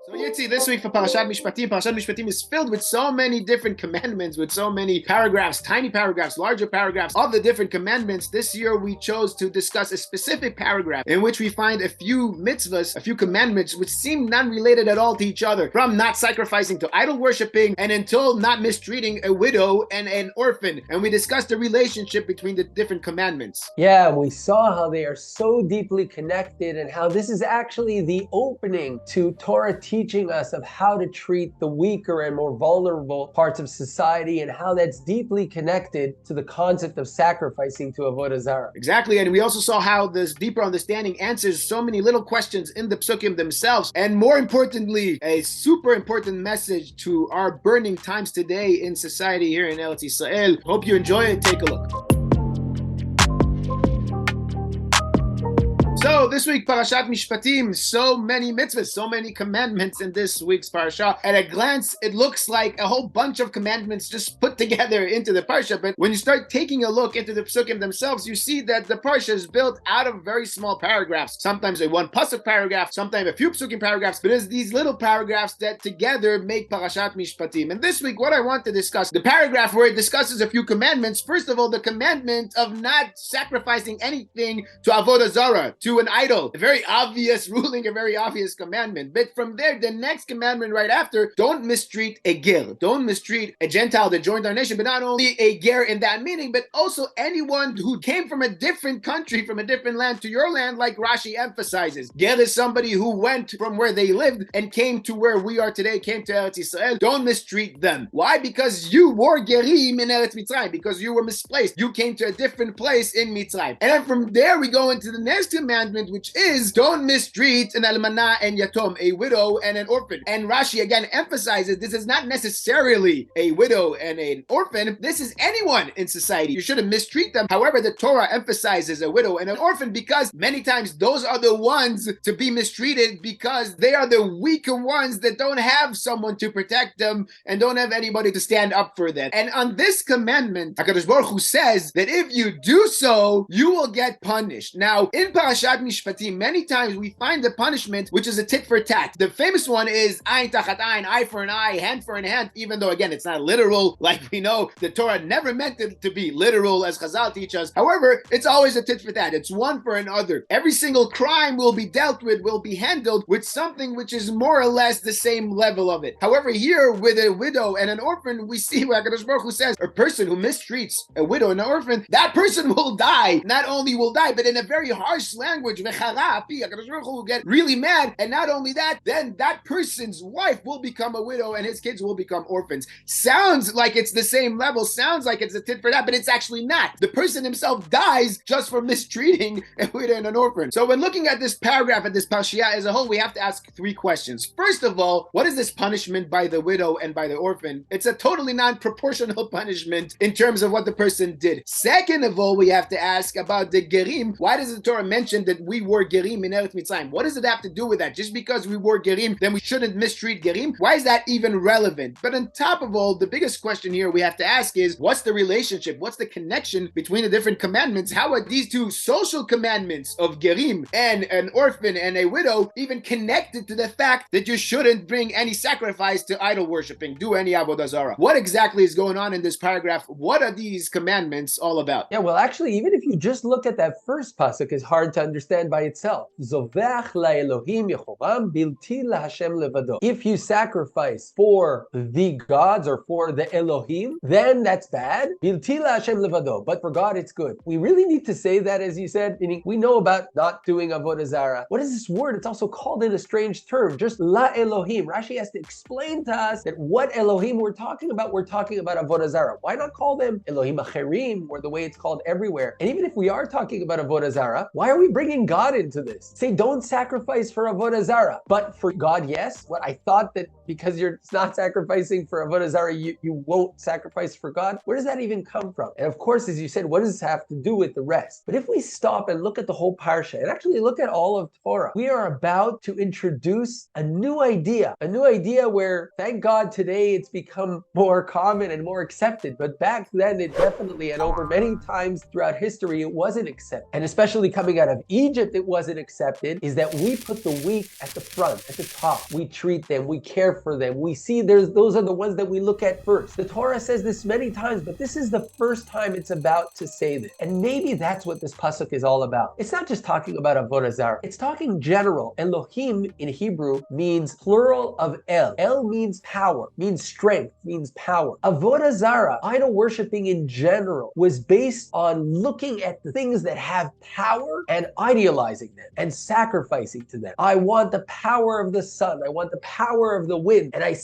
So Yitzi, this week for Parshat Mishpatim is filled with so many different commandments, with so many paragraphs, tiny paragraphs, larger paragraphs of the different commandments. This year we chose to discuss a specific paragraph in which we find a few mitzvahs, a few commandments, which seem non-related at all to each other, from not sacrificing to idol worshiping and until not mistreating a widow and an orphan. And we discussed the relationship between the different commandments. Yeah, we saw how they are so deeply connected and how this is actually the opening to Torah teaching us of how to treat the weaker and more vulnerable parts of society and how that's deeply connected to the concept of sacrificing to Avodah Zarah. Exactly, and we also saw how this deeper understanding answers so many little questions in the Psukim themselves, and more importantly, a super important message to our burning times today in society here in Eretz Yisrael. Hope you enjoy it. Take a look. So this week, Parashat Mishpatim, so many mitzvahs, so many commandments in this week's Parsha. At a glance, it looks like a whole bunch of commandments just put together into the Parsha. But when you start taking a look into the Psukim themselves, you see that the Parsha is built out of very small paragraphs. Sometimes a one Pasuk paragraph, sometimes a few Psukim paragraphs, but it's these little paragraphs that together make Parashat Mishpatim. And this week, what I want to discuss, the paragraph where it discusses a few commandments. First of all, the commandment of not sacrificing anything to Avodah Zarah, to an idol. A very obvious ruling, a very obvious commandment. But from there, the next commandment right after, don't mistreat a ger. Don't mistreat a Gentile that joined our nation, but not only a ger in that meaning, but also anyone who came from a different country, from a different land to your land, like Rashi emphasizes. Ger is somebody who went from where they lived and came to where we are today, came to Eretz Yisrael. Don't mistreat them. Why? Because you were gerim in Eretz Mitzrayim, because you were misplaced. You came to a different place in Mitzrayim. And then from there, we go into the next commandment, which is don't mistreat an almana and yatom, a widow and an orphan. And Rashi again emphasizes this is not necessarily a widow and an orphan. This is anyone in society. You shouldn't mistreat them. However, the Torah emphasizes a widow and an orphan because many times those are the ones to be mistreated because they are the weaker ones that don't have someone to protect them and don't have anybody to stand up for them. And on this commandment, HaKadosh Baruch Hu says that if you do so, you will get punished. Now, in Parashat Mishpatim, many times we find the punishment, which is a tit for tat. The famous one is ayin tachat ayin, eye for an eye, hand for an hand, even though, again, it's not literal. Like we know, the Torah never meant it to be literal, as Chazal teach us. However, it's always a tit for tat. It's one for another. Every single crime will be dealt with, will be handled with something which is more or less the same level of it. However, here, with a widow and an orphan, we see where HaKadosh Baruch Hu says, a person who mistreats a widow and an orphan, that person will die. Not only will die, but in a very harsh language, HaKadosh Baruch Hu will get really mad, and not only that, then that person's wife will become a widow and his kids will become orphans. Sounds like it's the same level, sounds like it's a tit for that, but it's actually not. The person himself dies just for mistreating a widow and an orphan. So when looking at this paragraph and this Parsha as a whole, we have to ask three questions. First of all, what is this punishment by the widow and by the orphan? It's a totally non-proportional punishment in terms of what the person did. Second of all, we have to ask about the gerim. Why does the Torah mention that we were gerim in Eretz Mitzrayim? What does it have to do with that? Just because we were gerim, then we shouldn't mistreat gerim? Why is that even relevant? But on top of all, the biggest question here we have to ask is, what's the relationship? What's the connection between the different commandments? How are these two social commandments of gerim and an orphan and a widow even connected to the fact that you shouldn't bring any sacrifice to idol worshiping, do any avodah zarah? What exactly is going on in this paragraph? What are these commandments all about? Yeah, well, actually, even if you just look at that first pasuk, it's hard to understand by itself. Zoveach laElohim Yehoram bilti laHashem levado. If you sacrifice for the gods or for the Elohim, then that's bad. Bilti laHashem levado. But for God, it's good. We really need to say that, as you said, meaning we know about not doing avodah zarah. What is this word? It's also called in a strange term, just la Elohim. Rashi has to explain to us that what Elohim we're talking about avodah zarah. Why not call them Elohim Acherim, or the way it's called everywhere? And even if we are talking about avodah zarah, why are we bringing God into this? Say, don't sacrifice for avodah zarah, but for God, yes. What I thought that because you're not sacrificing for avodah zarah, you won't sacrifice for God. Where does that even come from? And of course, as you said, what does this have to do with the rest? But if we stop and look at the whole parsha and actually look at all of Torah, we are about to introduce a new idea where, thank God, today it's become more common and more accepted. But back then, it definitely, and over many times throughout history, it wasn't accepted. And especially coming out of Egypt it wasn't accepted is that we put the weak at the front, at the top. We treat them, we care for them. We see those are the ones that we look at first. The Torah says this many times, but this is the first time it's about to say this. And maybe that's what this Pasuk is all about. It's not just talking about Avodah Zarah. It's talking general. Elohim in Hebrew means plural of El. El means power, means strength, means power. Avodah Zarah, idol worshiping in general, was based on looking at the things that have power and idealizing them and sacrificing to them. I want the power of the sun. I want the power of the wind. And I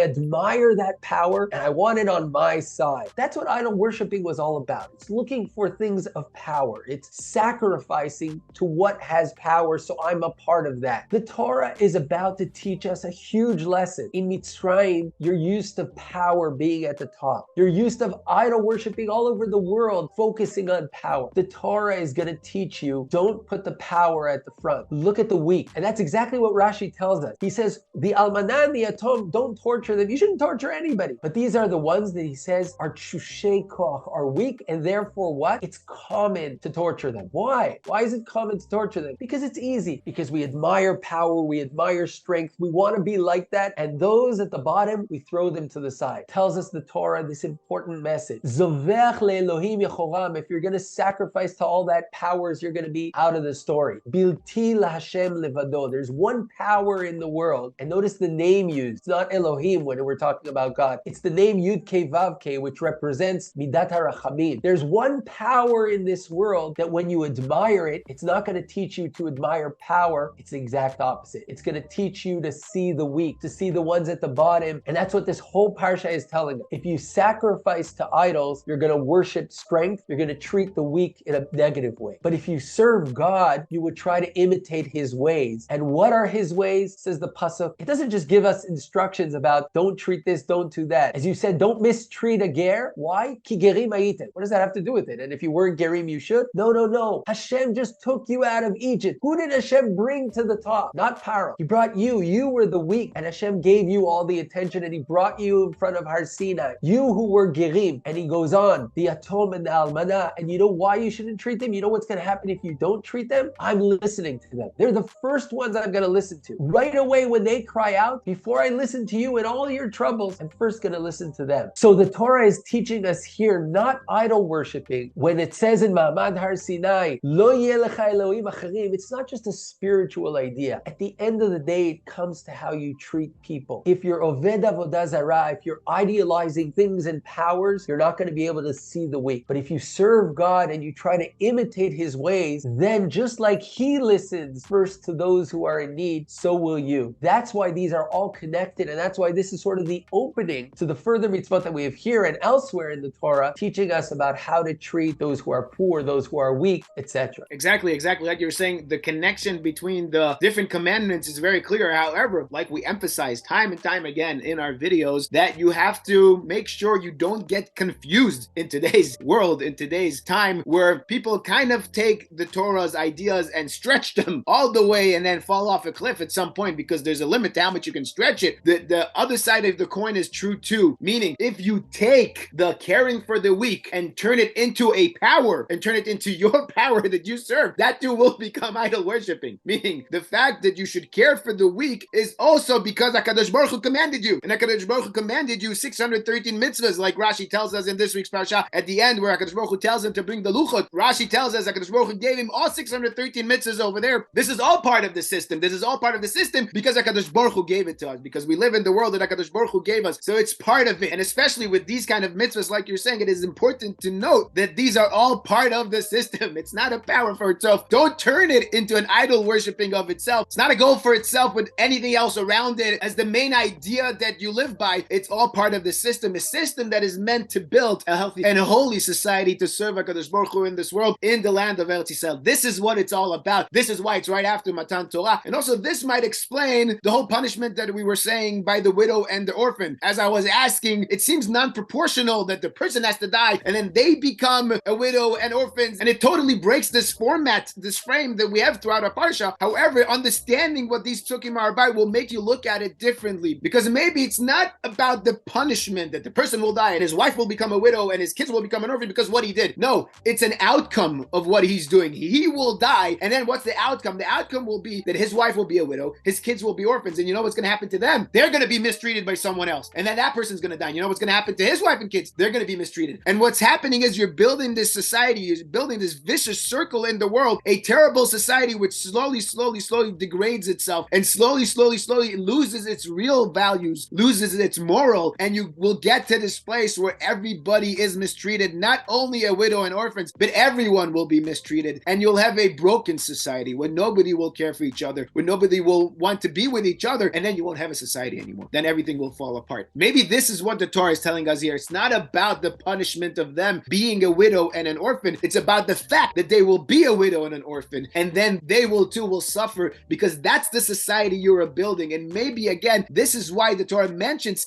admire that power and I want it on my side. That's what idol worshiping was all about. It's looking for things of power. It's sacrificing to what has power, so I'm a part of that. The Torah is about to teach us a huge lesson. In Mitzrayim, you're used to power being at the top. You're used to idol worshiping all over the world, focusing on power. The Torah is going to teach you, don't put the power at the front. Look at the weak. And that's exactly what Rashi tells us. He says, the almanah and the yatom, don't torture them. You shouldn't torture anybody. But these are the ones that he says are tshushay koch, are weak, and therefore what? It's common to torture them. Why? Why is it common to torture them? Because it's easy. Because we admire power, we admire strength, we want to be like that, and those at the bottom, we throw them to the side. Tells us the Torah this important message. Zovech le'Elohim yechoram. If you're going to sacrifice to all that powers, you're going to be out of the story. Bilti laHashem levado. There's one power in the world, and notice the name used. It's not Elohim when we're talking about God. It's the name Yud Kei Vav Kei, which represents Midat HaRachamim. There's one power in this world that when you admire it, it's not going to teach you to admire power. It's the exact opposite. It's going to teach you to see the weak, to see the ones at the bottom. And that's what this whole Parsha is telling us. If you sacrifice to idols, you're going to worship strength. You're going to treat the weak in a negative way. But if you serve God, you would try to imitate his ways. And what are his ways, says the Pasuk? It doesn't just give us instructions about don't treat this, don't do that. As you said, don't mistreat a ger. Why? Ki gerim hayitem. What does that have to do with it? And if you weren't gerim, you should? No. Hashem just took you out of Egypt. Who did Hashem bring to the top? Not Paro. He brought you. You were the weak. And Hashem gave you all the attention and he brought you in front of Har Sinai. You who were gerim. And he goes on, the atom and the almanah. And you know why you shouldn't treat them? You know what's going to happen if you don't treat them? I'm listening to them. They're the first ones I'm going to listen to. Right away when they cry out, before I listen to you and all your troubles, I'm first going to listen to them. So the Torah is teaching us here not idol worshiping. When it says in Ma'amad Har Sinai, Lo yeh lecha Elohim acharim, it's not just a spiritual idea. At the end of the day, it comes to how you treat people. If you're Oved Avodah Zarah, if you're idealizing things and powers, you're not going to be able to see the weak. But if you serve God and you try to imitate his ways, then just like he listens first to those who are in need, so will you. That's why these are all connected, and that's why this is sort of the opening to the further mitzvot that we have here and elsewhere in the Torah, teaching us about how to treat those who are poor, those who are weak, etc. Exactly. Like you were saying, the connection between the different commandments is very clear. However, like we emphasize time and time again in our videos, that you have to make sure you don't get confused in today's world, in today's time, where people kind of take the Torah's ideas and stretch them all the way and then fall off a cliff at some point because there's a limit to how much you can stretch it. The other side of the coin is true too, meaning if you take the caring for the weak and turn it into a power and turn it into your power that you serve, that too will become idol worshiping. Meaning the fact that you should care for the weak is also because HaKadosh Baruch Hu commanded you. And HaKadosh Baruch Hu commanded you 613 mitzvahs, like Rashi tells us in this week's Parsha at the end, where HaKadosh Baruch Hu tells him to bring the luchot. Rashi tells us HaKadosh Baruch Hu gave him all 613 mitzvahs over there. This is all part of the system. This is all part of the system because HaKadosh Baruch Hu gave it to us, because we live in the world that HaKadosh Baruch Hu gave us. So it's part of it. And especially with these kind of mitzvahs, like you're saying, it is important to note that these are all part of the system. It's not a power for itself. Don't turn it into an idol worshiping of itself. It's not a goal for itself with anything else around it as the main idea that you live by. It's all part of the system, a system that is meant to build a healthy and holy society to serve HaKadosh Baruch Hu in this world, in the land of Eretz Yisrael. This is what it's all about. This is why it's right after Matan Torah. And also this might explain the whole punishment that we were saying by the widow and the orphan. As I was asking, it seems non-proportional that the person has to die and then they become a widow and orphans, and it totally breaks this format, this frame that we have throughout our Parsha. However, understanding what these psukim are about will make you look at it differently, because maybe it's not about the punishment that the person will die and his wife will become a widow and his kids will become an orphan because what he did. No, it's an outcome of what he's doing. He he will die. And then what's the outcome? The outcome will be that his wife will be a widow, his kids will be orphans, and you know what's going to happen to them? They're going to be mistreated by someone else. And then that person's going to die. You know what's going to happen to his wife and kids? They're going to be mistreated. And what's happening is you're building this society, you're building this vicious circle in the world, a terrible society which slowly degrades itself, and slowly loses its real values, loses its moral, and you will get to this place where everybody is mistreated, not only a widow and orphans, but everyone will be mistreated. And you'll have a broken society where nobody will care for each other, where nobody will want to be with each other, and then you won't have a society anymore. Then everything will fall apart. Maybe this is what the Torah is telling us here. It's not about the punishment of them being a widow and an orphan. It's about the fact that they will be a widow and an orphan, and then they will suffer, because that's the society you're building. And maybe again, this is why the Torah mentions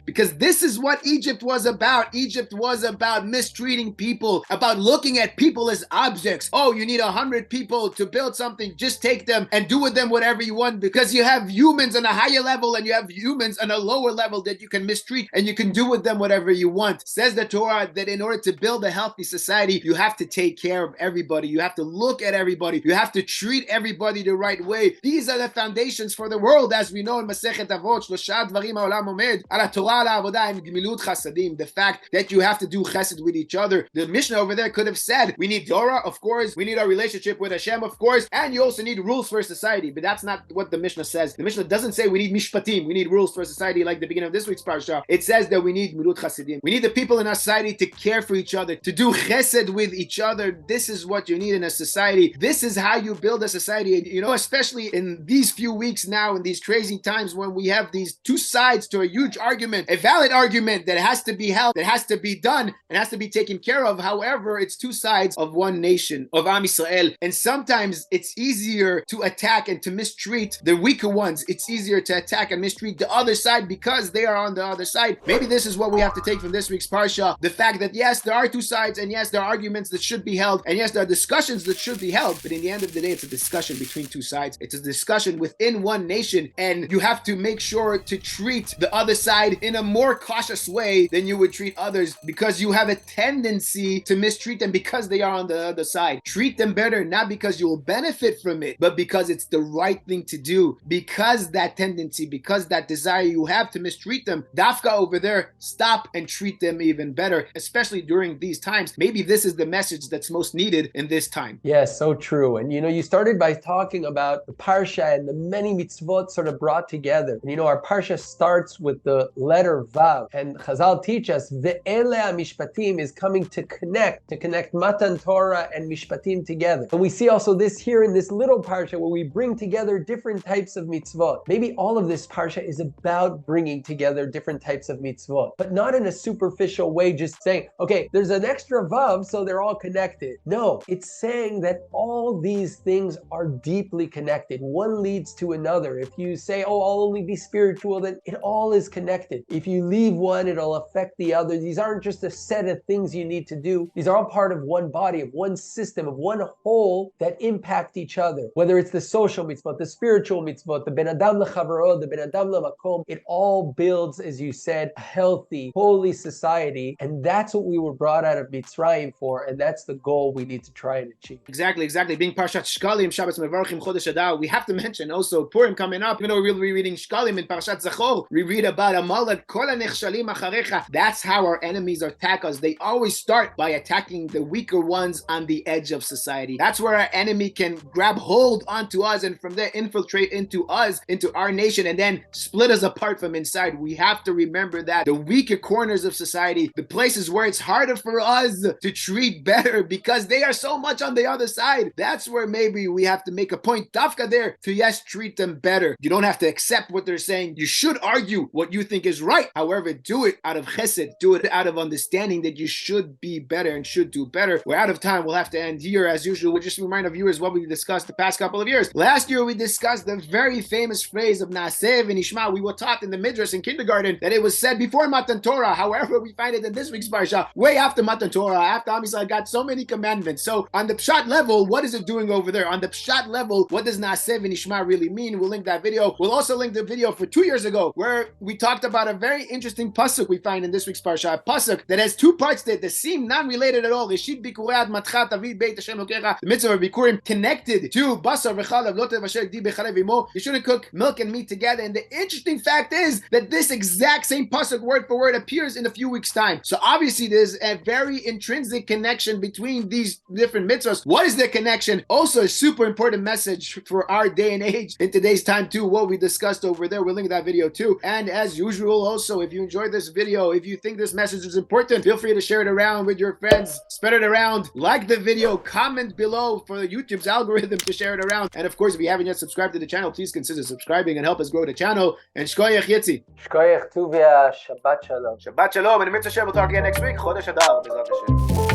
because this is what Egypt was about. Egypt was about mistreating people, about looking at people as objects. Oh, you need 100 people to build something. Just take them and do with them whatever you want, because you have humans on a higher level and you have humans on a lower level that you can mistreat, and you can do with them whatever you want. Says the Torah that in order to build a healthy society, you have to take care of everybody. You have to look at everybody. You have to treat everybody the right way. These are the foundations for the world, as we know in Masechet Avot, Shlosha Dvarim Ha'olam Omed, Ala Torah Ala Avodah and Gemilut Chasadim. The fact that you have to do chesed with each other. The Mishnah over there could have said, we need Torah, of course. We need our relationship with Hashem, of course. And you also need rules for society. But that's not what the Mishnah says. The Mishnah doesn't say we need Mishpatim. We need rules for society like the beginning of this week's Parsha. It says that we need Gemilut Chasadim. We need the people in our society to care for each other, to do chesed with each other. This is what you need in a society. This is how you build a society. And, you know, especially in these few weeks now, in these crazy times when we have these two sides to a huge argument, a valid argument that has to be held, that has to be done, and has to be taken care of. However, it's two sides of one nation, of Am Yisrael. And sometimes it's easier to attack and to mistreat the weaker ones. It's easier to attack and mistreat the other side because they are on the other side. Maybe this is what we have to take from this week's Parsha. The fact that yes, there are two sides, and yes, there are arguments that should be held, and yes, there are discussions that should be held, but in the end of the day, it's a discussion between two sides. It's a discussion within one nation, and you have to make sure to treat the other side in a more cautious way than you would treat others, because you have a tendency to mistreat them because they are on the other side. Treat them better, not because you will benefit from it, but because it's the right thing to do, because that tendency, because that desire you have to mistreat them, dafka over there, stop and treat them even better, especially during these times. Maybe this is the message that's most needed in this time. Yes, so true. And you know, you started by talking about the Parsha and the many mitzvot sort of brought together. And you know, our Parsha starts with the letter Vav, and Chazal teach us Ve'ele Mishpatim is coming to connect Matan Torah and Mishpatim together. And we see also this here in this little Parsha where we bring together different types of mitzvot. Maybe all of this Parsha is about bringing together different types of mitzvot, but not in a superficial way, just saying, okay, there's an extra Vav, so they're all connected. No, it's saying that all these things are deeply connected. One leads to another. If you say, oh, I'll only be spiritual, then it all is connected. If you leave one, it'll affect the other. These aren't just a set of things you need to do. These are all part of one body, of one system, of one whole that impact each other. Whether it's the social mitzvot, the spiritual mitzvot, the ben adam lechavaro, the ben adam lemakom, it all builds, as you said, a healthy, holy society. And that's what we were brought out of Mitzrayim for. And that's the goal we need to try and achieve. Exactly. Being Parshat Shkalim, Shabbos Mevarchim, Chodesh Adar, we have to mention also Purim coming up. You know, we'll be reading Shkalim in Parshat Zachor. We read about Amalek, Kol HaNechshalim Acharecha. That's how our enemies attack us. They always start by attacking the weaker ones on the edge of society. That's where our enemy can grab hold onto us and from there infiltrate into us, into our nation, and then split us apart from inside. We have to remember that the weaker corners of society, the places where it's harder for us to treat better because they are so much on the other side, that's where maybe we have to make a point, dafka there, to yes, treat them better. You don't have to accept what they're saying. You should argue what you think is right. However, do it out of chesed, do it out of understanding that you should be better and should do better. We're out of time. We'll have to end here as usual. We'll just remind our viewers what we discussed the past couple of years. Last year, we discussed the very famous phrase of Naaseh v'nishma. We were taught in the Midrash in kindergarten that it was said before Matan Torah. However, we find it in this week's Parsha, way after Matan Torah, after Am Yisrael got so many commandments. So on the Pshat level, what is it doing over there? On the Pshat level, what does Naaseh v'nishma really mean? We'll link that video. We'll also link the video for 2 years ago where we talked about a very interesting Pasuk we find in this week's Parsha. A Pasuk that has two parts that seem non-related at all. Reshit Bikurei Parad Matchat Avid Beit Hashem Lokecha, the mitzvah of Bikurim, connected to Basar V'chalav Lo Tevasher Di B'chalev Imo. You shouldn't cook milk and meat together. And the interesting fact is that this exact same pasuk word for word appears in a few weeks' time. So obviously there's a very intrinsic connection between these different mitzvahs. What is the connection? Also a super important message for our day and age in today's time too, what we discussed over there. We'll link that video too. And as usual, also, if you enjoyed this video, if you think this message is important, feel free to share it around with your friends, spread it around, like the video, comment below for YouTube's algorithm to share it around. And of course, if you haven't yet subscribed to the channel, please consider subscribing and help us grow the channel. And shkoyach Yitzi. Shkoyach Tuvia, Shabbat Shalom. Shabbat Shalom, and Mitzvah We'll talk again next week. Chodesh Adar, B'ezrat Hashem.